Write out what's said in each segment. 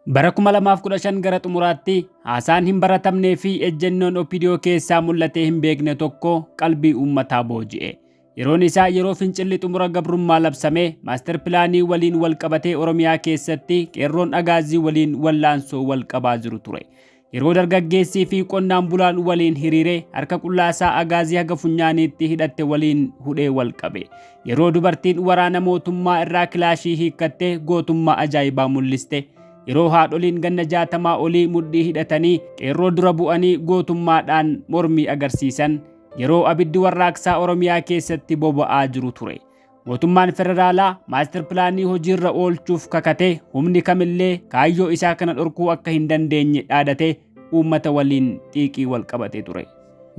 Bara 2015 gara xumuraatti haasaan hin baratamnee fi ejjennoon OPDO keessaa mul'atee hin beekne tokko qalbii uummataa booji'e. Yeroon isaa yeroo fincilli xumura gabrummaa labsamee maaster pilaanii waliin wal qabatee Oromiyaa keessatti qeerroon agaazii waliin wallaansoo wal qabaa jiru ture. Yeroo dargaggeessii fi qonnaan bulaan waliin hiriiree harka qullaasaa agaazii haga funyaaniitti hidhatte waliin hudhee wal qabe. Yeroo dubartiin waraana mootummaa irraa kilaashii hiikkattee gootummaa ajaa'ibaa mul'iste. Yeroo haadholiin ganna 60 olii mudhii hidhatanii qeerroo dura bu'anii gootummaadhaan mormii agarsiisan, yeroo abiddi warraaqsaa Oromiyaa keessatti boba'aa jiru ture. Mootummaan federaalaa maaster pilaanii hojiirra oolchuuf kakatee humni kamillee kaayyoo isaa kana dhorkuu akka hin dandeenye dhaadatee uummata waliin xiiqii wal qabatee ture.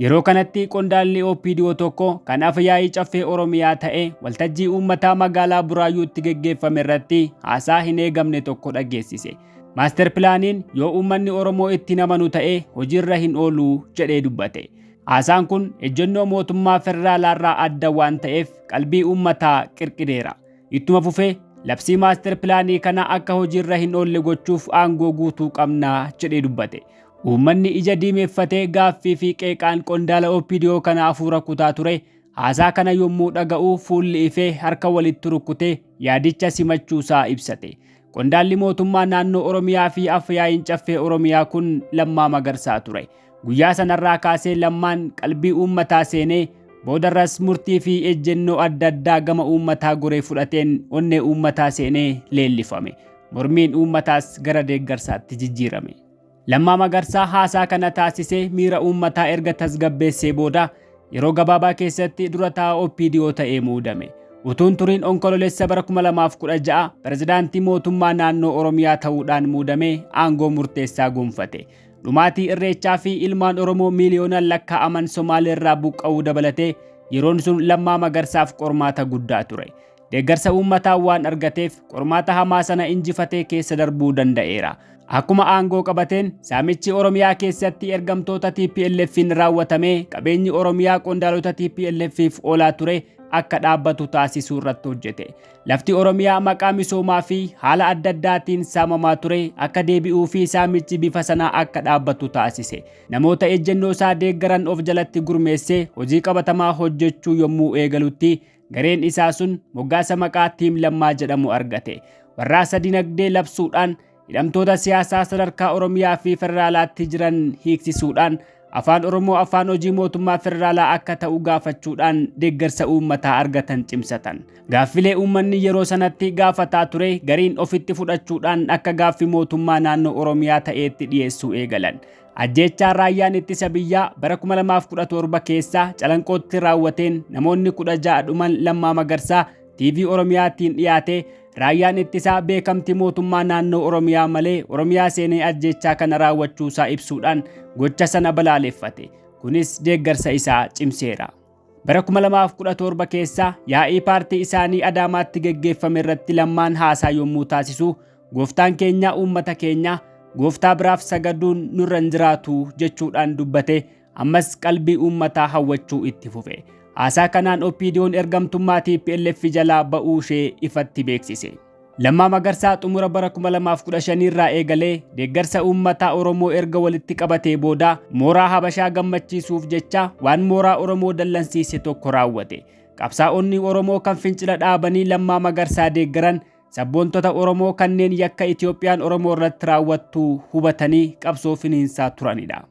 Yeroo kanatti qondaalli OPDO tokko kan afyaa'ii caffee Oromiyaa ta'e waltajjii uummataa magaalaa Buraayyuutti geggeeffame irratti haasaa hin eegamne tokko dhageessise. Maaster pilaaniin yoo uummanni Oromoo itti namanu ta'e hojiirra hin oolu jedhee dubbate. Haasaan kun ejjennoo mootummaa federaalaarraa adda waan ta'eef qalbii uummataa qirqireera. Ittuma fufee labsii maaster pilaanii kana akka hojiirra hin oolle gochuuf aangoo guutuu qabnaa jedhee dubbate. Uummanni ija diimeeffatee gaaffii fi qeeqaan qondaala OPDO kana hafuura kutaa ture. Haasaa kana yommuu dhaga'u fuulli ifee harka walitti rukkutee yaadicha simachuusaa ibsate. Qondaalli mootummaa naannoo Oromiyaa fi afyaa'iin caffee Oromiyaa kun Lammaa Magarsaa ture. Guyyaa sanarraa kaasee Lammaan qalbii uummataa seenee boodarras murtii fi ejjennoo adda addaa gama uummataa goree fudhateen onnee uummataa seenee leellifame. Mormiin uummataas gara deeggarsaatti jijjiirame. Lammaa Magarsaa haasaa kana taasisee miira uummataa erga tasgabbeessee booda yeroo gabaabaa keessatti dura taa'aa OPDO ta'ee muudame. Utuun turiin onkololeessa bara 2016 pirezidaantii mootummaa naannoo Oromiyaa ta'uudhaan muudamee aangoo murteessaa gonfate. Dhumaatii Irreechaa fi ilmaan Oromoo miiliyoonaan lakkaa'aman Somaaleerraa buqqa'uu dabalatee yeroon sun Lammaa Magarsaaf qormaata guddaa ture. Deeggarsa uummataa waan argateef qormaata hamaa sana injifatee keessa darbuu danda'eera. Akkuma aangoo qabateen saamichi Oromiyaa keessatti ergamtoota TPLF'n raawwatamee qabeenyi Oromiyaa qondaalota TPLF'if oolaa ture akka dhaabbatu taasisuu irratti hojjete. Lafti Oromiyaa maqaa misoomaa fi haala adda addaatiin saamamaa ture akka deebi'uu fi saamichi bifa sanaa akka dhaabbatu taasise. Namoota ejjennoo isaa deeggaran of jalatti gurmeessee hojii qabatamaa hojjechuu yommuu eegalutti gareen isaa sun moggaasa maqaa Tiim Lammaa jedhamu argate. Warraaqsa dinagdee labsuudhaan hidhamtoota siyaasaa sadarkaa Oromiyaa fi federaalaatti jiran hiiksisuudhaan afaan Oromoo afaan hojii mootummaa federaalaa akka ta'u gaafachuudhaan deeggarsa uummataa argatan cimsatan. Gaaffilee uummanni yeroo sanatti gaafataa ture gariin ofitti fudhachuudhaan akka gaaffii mootummaa naannoo Oromiyaa ta'eetti dhiyeessuu eegalan. Ajjeechaa raayyaan ittisa biyyaa bara 2017 keessa Calanqootti raawwateen namoonni 16 dhuman Lammaa Magarsaa TV Oromiyaatiin dhiyaate. Raayyaan ittisaa beekamtii mootummaa naannoo Oromiyaa malee Oromiyaa seenee ajjeechaa kana raawwachuusaa ibsuudhaan gocha sana balaaleffate. Kunis deeggarsa isaa cimseera. Bara 2017 keessa yaa'ii paartii isaanii Adaamaatti geggeeffame irratti Lammaan haasaa yommuu taasisu gooftaan keenya uummata keenya gooftaa biraaf sagaduun nurra hin jiraatu jechuudhaan dubbate. Ammas qalbii uummataa hawwachuu itti fufe. Haasaa kanaan OPDO'n ergamtummaa TPLF jalaa ba'uu ishee ifatti beeksise. Lammaa Magarsaa xumura bara 2015 irraa eegalee deeggarsa uummataa Oromoo erga walitti qabatee booda mooraa Habashaa gammachiisuuf jecha waan mooraa Oromoo dallansiise tokko raawwate. Qabsaa'onni Oromoo kan fincila dhaabanii Lammaa Magarsaa deeggaran sabboontota Oromoo kanneen yakka Itoophiyaan Oromoo irratti raawwattu hubatanii qabsoo finiinsaa turanidha.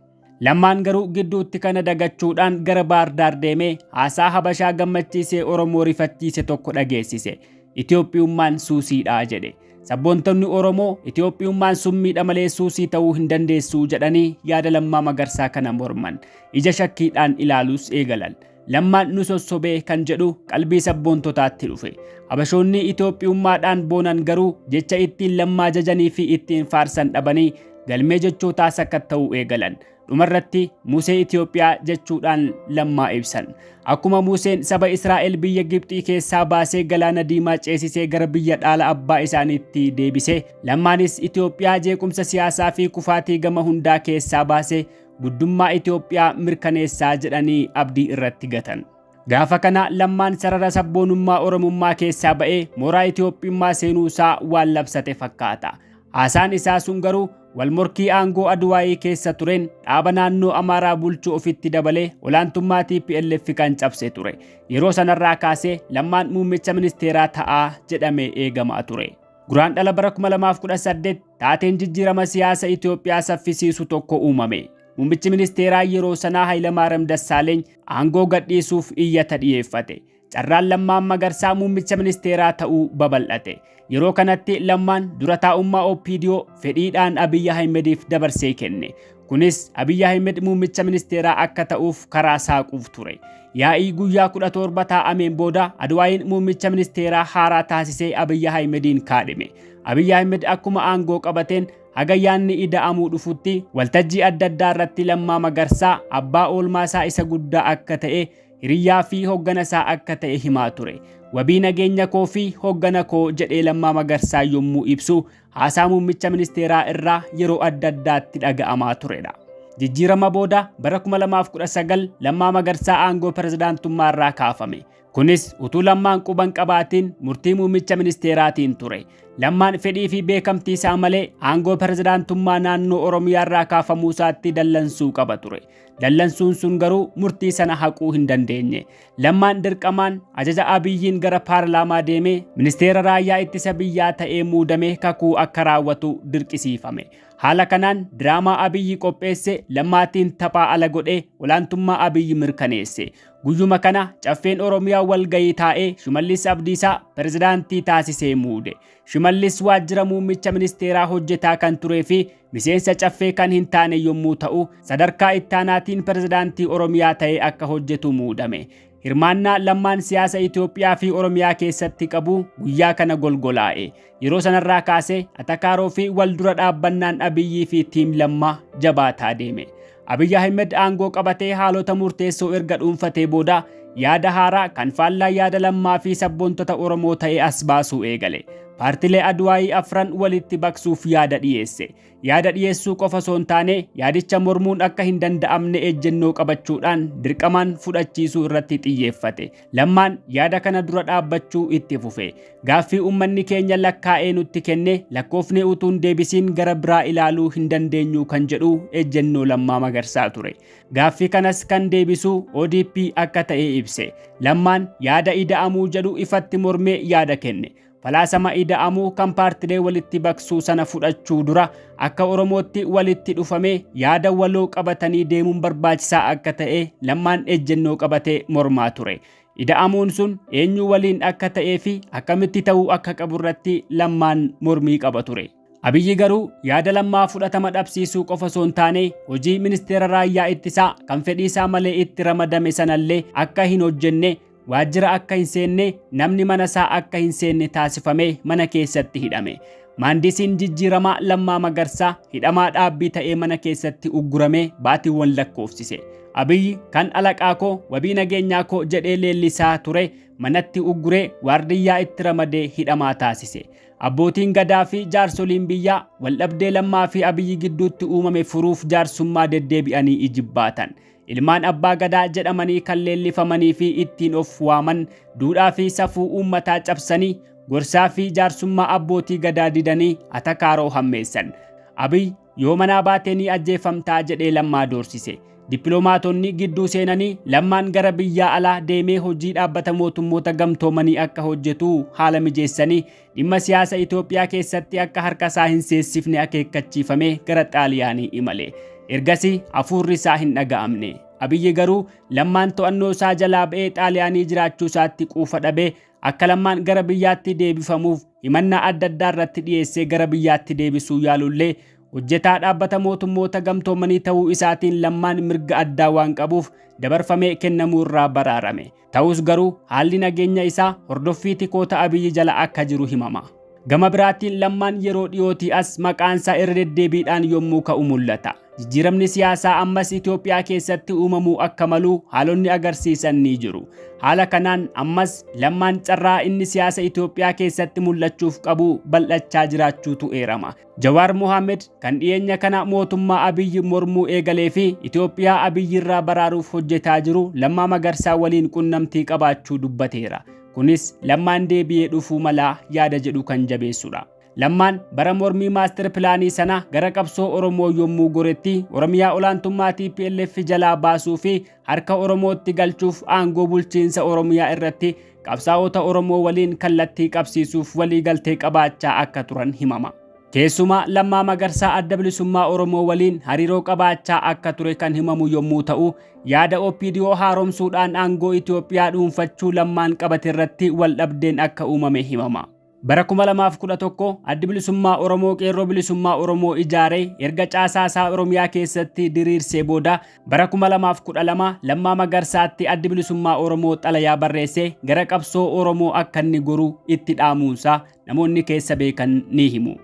Lammaan garuu gidduutti kana dagachuudhaan gara Baardaar deemee haasaa Habashaa gammachiisee Oromoo rifachiise tokko dhageessise. Itoophiyummaan suusiidha jedhe. Sabboontonni Oromoo Itoophiyummaan summiidha malee suusii ta'uu hin dandeessu jedhanii yaada Lammaa Magarsaa kana morman. Ija shakkiidhaan ilaaluus eegalan. Lammaan nu sossobee kan jedhu qalbii sabboontotaatti dhufe. Habashoonni Itoophiyummaadhaan boonan garuu jecha ittiin Lammaa jajanii fi ittiin faarsan dhabanii galmee jechootaa sakatta'uu eegalan. Dhumarratti Musee Itoophiyaa jechuudhaan Lammaa ibsan. Akkuma Museen saba Israa'el biyya Gibxii keessaa baasee galaana diimaa ceesisee gara biyya dhaala abbaa isaaniitti deebise, Lammaanis Itoophiyaa jeequmsa siyaasaa fi kufaatii gama hundaa keessaa baasee guddummaa Itoophiyaa mirkaneessaa jedhanii abdii irratti gatan. Gaafa kana Lammaan sarara sabboonummaa Oromummaa keessaa ba'ee mooraa Itoophiyummaa seenuusaa waan labsate fakkaata. Haasaan isaa sun garuu walmorkii aangoo Aduwaayii keessa tureen dhaaba naannoo Amaaraa bulchuu ofitti dabalee olaantummaa TPLF kan cabse ture. Yeroo sanarraa kaasee Lammaan muummicha ministeeraa ta'aa jedhamee eegamaa ture. Guraandhala bara 2018 taateen jijjiirama siyaasa Itoophiyaa saffisiisu tokko uumame. Muummichi ministeeraa yeroo sanaa Hayilamaariyaam Dassaaleeny aangoo gadhiisuuf iyyata dhiyeeffate. Carraan Lammaan Magarsaa muummicha ministeeraa ta'uu babal'ate. Yeroo kanatti Lammaan dura taa'ummaa OPDO fedhiidhaan Abiy Ahimediif dabarsee kenne. Kunis Abiy Ahmed muummicha ministeeraa akka ta'uuf karaa saaquuf ture. Yaa'ii guyyaa 17 taa'ameen booda Aduwaayiin muummicha ministeeraa haaraa taasisee Abiy Ahmediin kaadhime. Abiy Ahmed akkuma aangoo qabateen haga yaanni ida'amuu dhufutti waltajjii adda addaa irratti Lammaa Magarsaa abbaa oolmaasaa isa guddaa akka ta'e hiriyyaa fi hoggana isaa akka ta'e himaa ture. Wabii nageenya koo fi hoggana koo jedhee Lammaa Magarsaa yommuu ibsu haasaa muummicha ministeeraa irraa yeroo adda addaatti dhaga'amaa turedha. Jijjiirama booda bara 2019 Lammaa Magarsaa aangoo pirezidaantummaa irraa kaafame. Kunis utuu Lammaan quban qabaatiin murtii muummicha ministeeraatiin ture. Lammaan fedhii fi beekamtii isaa malee aangoo pirezidaantummaa naannoo Oromiyaa irraa kaafamuu isaatti dallansuu qaba ture. Dallansuun sun garuu murtii sana haquu hin dandeenye. Lammaan dirqamaan ajaja Abiyyiin gara paarlaamaa deemee ministeera raayyaa ittisa biyyaa ta'ee muudamee kakuu akka raawwatu dirqisiifame. Haala kanaan diraamaa Abiyyi qopheesse Lammaatiin taphaa ala godhee olaantummaa Abiyyi mirkaneesse. Guyyuma kana caffeen Oromiyaa walgayii taa'ee Shimallis Abdiisaa pirezidaantii taasisee muude. Shimallis waajjira muummicha ministeeraa hojjetaa kan turee fi miseensa caffee kan hin taane yommuu ta'u sadarkaa ittaanaatiin pirezidaantii Oromiyaa ta'ee akka hojjetu muudame. Hirmaannaa Lammaan siyaasa Itoophiyaa fi Oromiyaa keessatti qabu guyyaa kana golgolaa'e. Yeroo sanarraa kaasee atakaaroo fi waldura dhaabbannaan Abiyyii fi tiim Lammaa jabaataa deeme. Abiy Ahmed aangoo qabatee haalota murteessoo erga dhuunfatee booda yaada haaraa kan faallaa yaada Lammaa fi sabboontota Oromoo ta'e as baasuu eegale. Paartilee Aduwaayii afran walitti baqsuuf yaada dhiyeesse. Yaada dhiyeessuu qofa osoo hin taane yaadicha mormuun akka hin danda'amne ejjennoo qabachuudhaan dirqamaan fudhachiisuu irratti xiyyeeffate. Lammaan yaada kana dura dhaabbachuu itti fufe. Gaaffii uummanni keenya lakkaa'ee nutti kenne lakkoofnee utuun deebisiin gara biraa ilaaluu hin dandeenyu kan jedhu ejjennoo Lammaa Magarsaa ture. Gaaffii kanas kan deebisu ODP akka ta'e ibse. Lammaan yaada ida'amuu jedhu ifatti mormee yaada kenne. Falaasama ida'amuu kan paartilee walitti baqsuu sana fudhachuu dura akka Oromootti walitti dhufamee yaada waloo qabatanii deemuun barbaachisaa akka ta'e Lammaan ejjennoo qabatee mormaa ture. Ida'amuun sun eenyu waliin akka ta'ee fi akkamitti ta'uu akka qabu irratti Lammaan mormii qaba ture. Abiyyi garuu yaada Lammaa fudhatama dhabsiisuu qofa osoo hin taane hojii ministeera raayyaa ittisaa kan fedhii isaa malee itti ramadame sanallee akka hin hojjenne waajjira akka hin seenne namni mana isaa akka hin seenne taasifamee mana keessatti hidhame. Maandisiin jijjiiramaa Lammaa Magarsaa hidhamaa dhaabbii ta'ee mana keessatti ugguramee baatiiwwan lakkoofsise. Abiyyi kan alaqaa koo wabii nageenyaa koo jedhee leellisaa ture manatti ugguree waardiyyaa itti ramadee hidhamaa taasise. Abbootiin gadaa fi jaarsoliin biyyaa waldhabdee Lammaa fi Abiyyi gidduutti uumame furuuf jaarsummaa deddeebi'anii ijibbaatan. Ilmaan abbaa gadaa jedhamanii kan leellifamanii fi ittiin of waaman duudhaa fi safuu uummataa cabsanii gorsaa fi jaarsummaa abbootii gadaa didanii atakaaroo hammeessan. Abiy yoo manaa baatee ni ajjeefamtaa jedhee Lammaa doorsise. Dippiloomaatonni gidduu seenanii Lammaan gara biyyaa alaa deemee hojii dhaabbata mootummoota gamtoomanii akka hojjetu haala mijeessanii dhimma siyaasa Itoophiyaa keessatti akka harka isaa hin seessifne akeekkachiifamee gara Xaaliyaanii imale. Ergasii hafuurri isaa hin dhaga'amne. Abiyyi garuu Lammaan to'annoo isaa jalaa ba'ee Xaaliyaanii jiraachuu isaatti quufa dhabee akka Lammaan gara biyyaatti deebifamuuf himannaa adda addaa irratti dhiyeessee gara biyyaatti deebisuu yaalullee hojjetaa dhaabbata mootummoota gamtoomanii ta'uu isaatiin Lammaan mirga addaa waan qabuuf dabarfamee kennamuu irraa baraarame. Ta'us garuu haalli nageenya isaa hordoffii tikoota Abiyyi jala akka jiru himama. Gama biraatiin Lammaan yeroo dhiyootii as maqaan isaa irra deddeebiidhaan yommuu ka'u mul'ata. Jijjiiramni siyaasaa ammas Itoophiyaa keessatti uumamuu akka malu haalonni agarsiisan ni jiru. Haala kanaan ammas Lammaan carraa inni siyaasa Itoophiyaa keessatti mul'achuuf qabu bal'achaa jiraachuutu eerama. Jawaar Mohammed kan dhiyeenya kana mootummaa Abiyyi mormuu eegalee fi Itoophiyaa Abiyyi irraa baraaruuf hojjetaa jiru Lammaa Magarsaa waliin qunnamtii qabaachuu dubbateera. Kunis Lammaan deebi'ee dhufuu malaa yaada jedhu kan jabeessudha. Lammaan bara mormii maaster pilaanii sana gara qabsoo Oromoo yommuu goretti Oromiyaa olaantummaa TPLF jalaa baasuu fi harka Oromootti galchuuf aangoo bulchiinsa Oromiyaa irratti qabsaa'ota Oromoo waliin kallattii qabsiisuuf walii galtee qabaachaa akka turan himama. Keessumaa Lammaa Magarsaa adda bilisummaa Oromoo waliin hariiroo qabaachaa akka ture kan himamu yommuu ta'u, yaada OPDO haaromsuudhaan aangoo Itoophiyaa dhuunfachuu Lammaan qabate irratti wal dhabdeen akka uumame himama. Bara 2011 addi bilisummaa Oromoo qeerroo bilisummaa Oromoo ijaaree erga caasaasaa Oromiyaa keessatti diriirsee booda bara 2012 Lammaa Magarsaatti addi bilisummaa Oromoo xalayaa barreessee gara qabsoo Oromoo akka inni goru itti dhaamuusaa namoonni keessa beekan ni himu.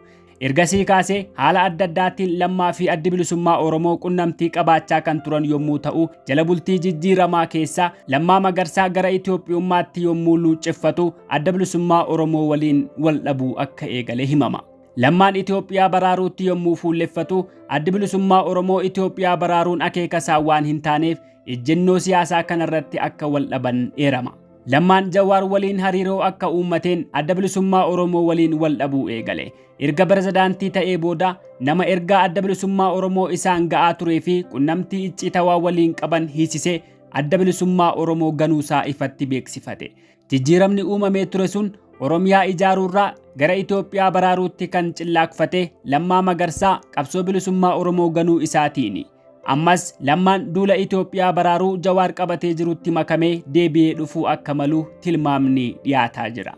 Ergasii kaasee haala adda addaatiin Lammaa fi addi bilisummaa Oromoo qunnamtii qabaachaa kan turan yommuu ta'u, jala bultii jijjiiramaa keessa Lammaa Magarsaa gara Itoophiyummaatti yommuu luucceffatu adda bilisummaa Oromoo waliin wal dhabuu akka eegale himama. Lammaan Itoophiyaa baraaruutti yommuu fuulleffatu addi bilisummaa Oromoo Itoophiyaa baraaruun akeekasaa waan hin taaneef ejjennoo siyaasaa kanarratti akka wal dhaban eerama. Lammaan Jawaar waliin hariiroo akka uummateen adda bilisummaa Oromoo waliin wal dhabuu eegale. Erga pirezidaantii ta'ee booda nama ergaa adda bilisummaa Oromoo isaan ga'aa turee fi qunnamtii iccitawaa waliin qaban hiisisee adda bilisummaa Oromoo ganuusaa ifatti beeksifate. Jijjiiramni uumamee ture sun Oromiyaa ijaaruurraa gara Itoophiyaa baraaruutti kan cillaaqfate Lammaa Magarsaa qabsoo bilisummaa Oromoo ganuu isaatiini. Ammas Lammaan duula Itoophiyaa baraaruu Jawaar qabatee jirutti makamee deebi'ee dhufuu akka malu tilmaamni dhiyaataa jira.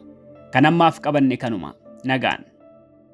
Kan ammaaf qabanne kanuma. Nagaan.